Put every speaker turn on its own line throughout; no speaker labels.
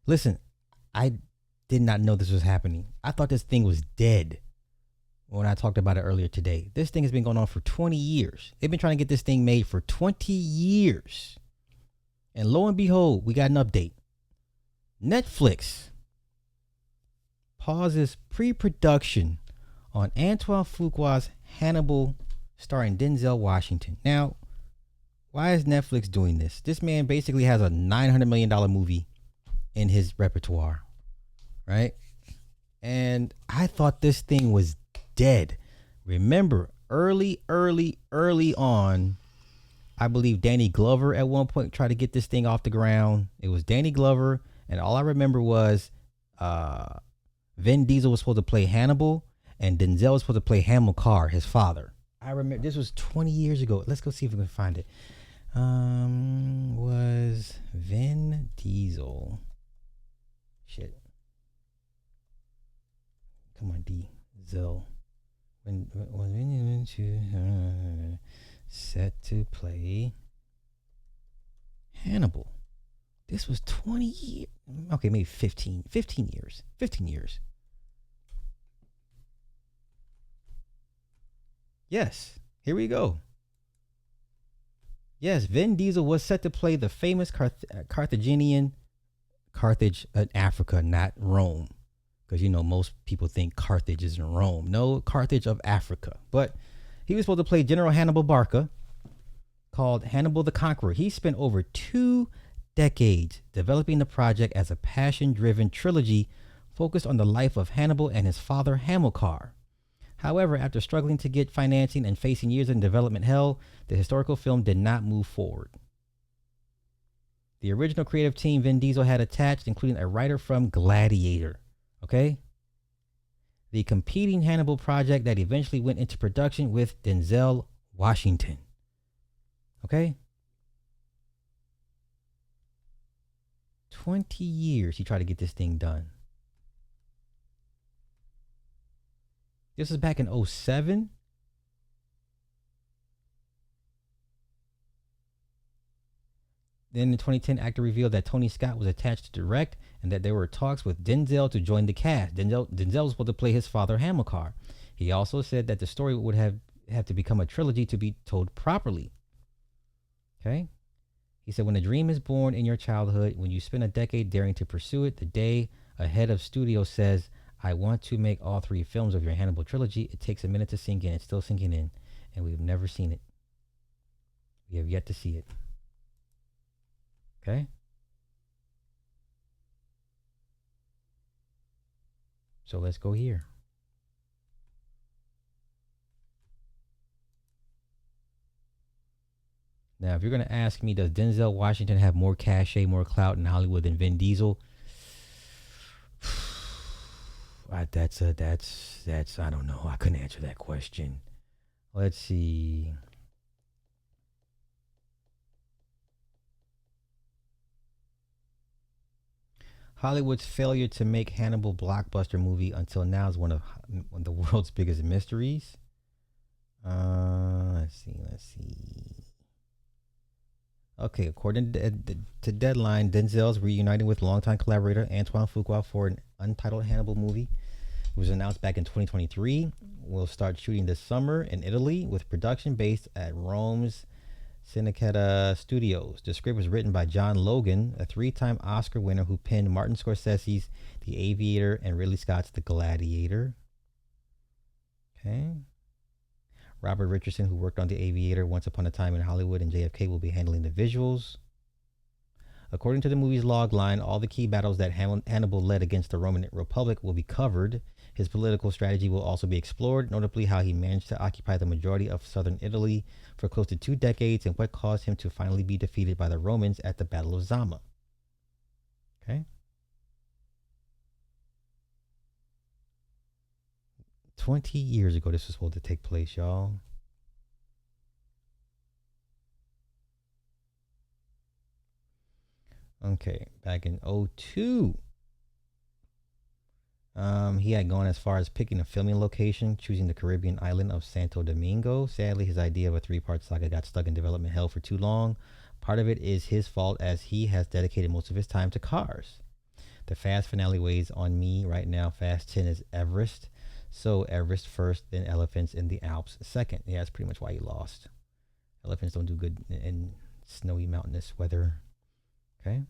Listen, I did not know this was happening. I thought this thing was dead when I talked about it earlier today. This thing has been going on for 20 years. They've been trying to get this thing made for 20 years. And lo and behold, we got an update. Netflix pauses pre-production on Antoine Fuqua's Hannibal starring Denzel Washington. Now, why is Netflix doing this? This man basically has a $900 million movie in his repertoire, right? And I thought this thing was dead. Remember, early on, I believe Danny Glover at one point tried to get this thing off the ground. It was Danny Glover, and all I remember was Vin Diesel was supposed to play Hannibal, and Denzel was supposed to play Hamilcar, his father. I remember this was 20 years ago. Let's go see if we can find it. Was Vin Diesel? Shit. Come on, Diesel. When set to play Hannibal. This was 20 years. Okay, maybe 15 years. 15 years. Yes, here we go. Yes, Vin Diesel was set to play the famous Carthaginian, Carthage in Africa, not Rome. Because, most people think Carthage is in Rome. No, Carthage of Africa. But he was supposed to play General Hannibal Barca, called Hannibal the Conqueror. He spent over 2 decades developing the project as a passion-driven trilogy focused on the life of Hannibal and his father Hamilcar. However, after struggling to get financing and facing years in development hell, the historical film did not move forward. The original creative team Vin Diesel had attached, including a writer from Gladiator. Okay? The competing Hannibal project that eventually went into production with Denzel Washington. Okay? 20 years he tried to get this thing done. This was back in 2007. Then in 2010, actor revealed that Tony Scott was attached to direct and that there were talks with Denzel to join the cast. Denzel was supposed to play his father, Hamilcar. He also said that the story would have to become a trilogy to be told properly. Okay? He said, when a dream is born in your childhood, when you spend a decade daring to pursue it, the day a head of studio says, I want to make all 3 films of your Hannibal trilogy, it takes a minute to sink in. It's still sinking in, and we've never seen it. We have yet to see it. Okay? So let's go here. Now, if you're going to ask me, does Denzel Washington have more cachet, more clout in Hollywood than Vin Diesel? That's I don't know. I couldn't answer that question. Let's see. Hollywood's failure to make Hannibal blockbuster movie until now is one of the world's biggest mysteries. Let's see. Okay, according to Deadline, Denzel's reuniting with longtime collaborator Antoine Fuqua for an untitled Hannibal movie. It was announced back in 2023. We'll start shooting this summer in Italy with production based at Rome's Cinecittà Studios. The script was written by John Logan, a 3-time Oscar winner who penned Martin Scorsese's The Aviator and Ridley Scott's The Gladiator. Okay. Robert Richardson, who worked on The Aviator, Once Upon a Time in Hollywood, and JFK, will be handling the visuals. According to the movie's log line, all the key battles that Hannibal led against the Roman Republic will be covered. His political strategy will also be explored, notably how he managed to occupy the majority of southern Italy for close to 2 decades and what caused him to finally be defeated by the Romans at the Battle of Zama. Okay? 20 years ago this was supposed to take place, y'all. Okay, back in 2002, he had gone as far as picking a filming location, choosing the Caribbean island of Santo Domingo. Sadly, his idea of a 3-part saga got stuck in development hell for too long. Part of it is his fault, as he has dedicated most of his time to cars. The Fast finale weighs on me right now. Fast 10 is Everest. So Everest first, then Elephants in the Alps second. Yeah, that's pretty much why he lost. Elephants don't do good in snowy mountainous weather. Okay.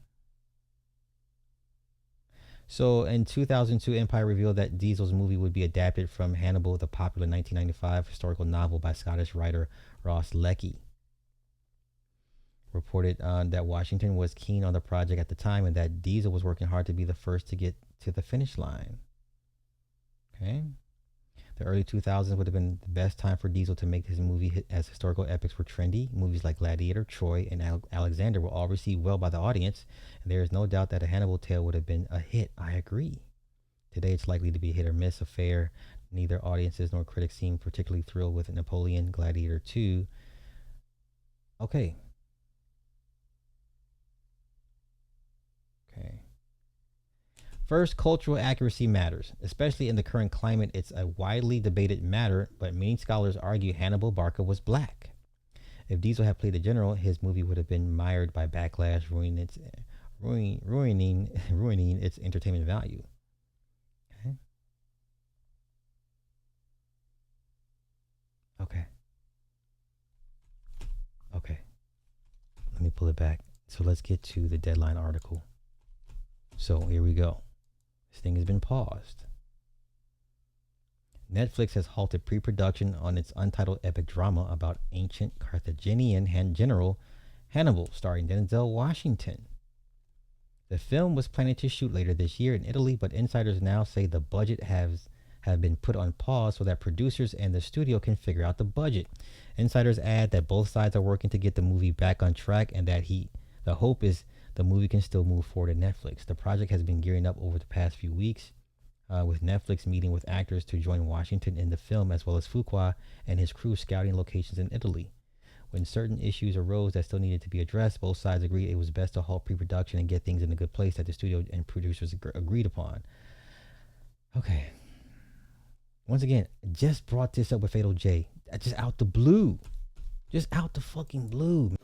So in 2002, Empire revealed that Diesel's movie would be adapted from Hannibal, the popular 1995 historical novel by Scottish writer Ross Leckey. Reported that Washington was keen on the project at the time and that Diesel was working hard to be the first to get to the finish line. Okay. The early 2000s would have been the best time for Diesel to make his movie hit as historical epics were trendy. Movies like Gladiator, Troy, and Alexander were all received well by the audience, and there is no doubt that a Hannibal tale would have been a hit. I agree. Today it's likely to be a hit or miss affair. Neither audiences nor critics seem particularly thrilled with Napoleon, Gladiator 2. Okay. Okay. First, cultural accuracy matters, especially in the current climate. It's a widely debated matter, but many scholars argue Hannibal Barca was black. If Diesel had played the general, his movie would have been mired by backlash, ruining its entertainment value. Okay. Okay. Okay. Let me pull it back. So let's get to the Deadline article. So here we go. This thing has been paused. Netflix has halted pre-production on its untitled epic drama about ancient Carthaginian general Hannibal, starring Denzel Washington. The film was planning to shoot later this year in Italy, but insiders now say the budget have been put on pause so that producers and the studio can figure out the budget. Insiders add that both sides are working to get the movie back on track and that the hope is the movie can still move forward at Netflix. The project has been gearing up over the past few weeks, with Netflix meeting with actors to join Washington in the film, as well as Fuqua and his crew scouting locations in Italy. When certain issues arose that still needed to be addressed, both sides agreed it was best to halt pre-production and get things in a good place that the studio and producers agreed upon. Okay. Once again, just brought this up with Fatal J. Just out the blue. Just out the fucking blue.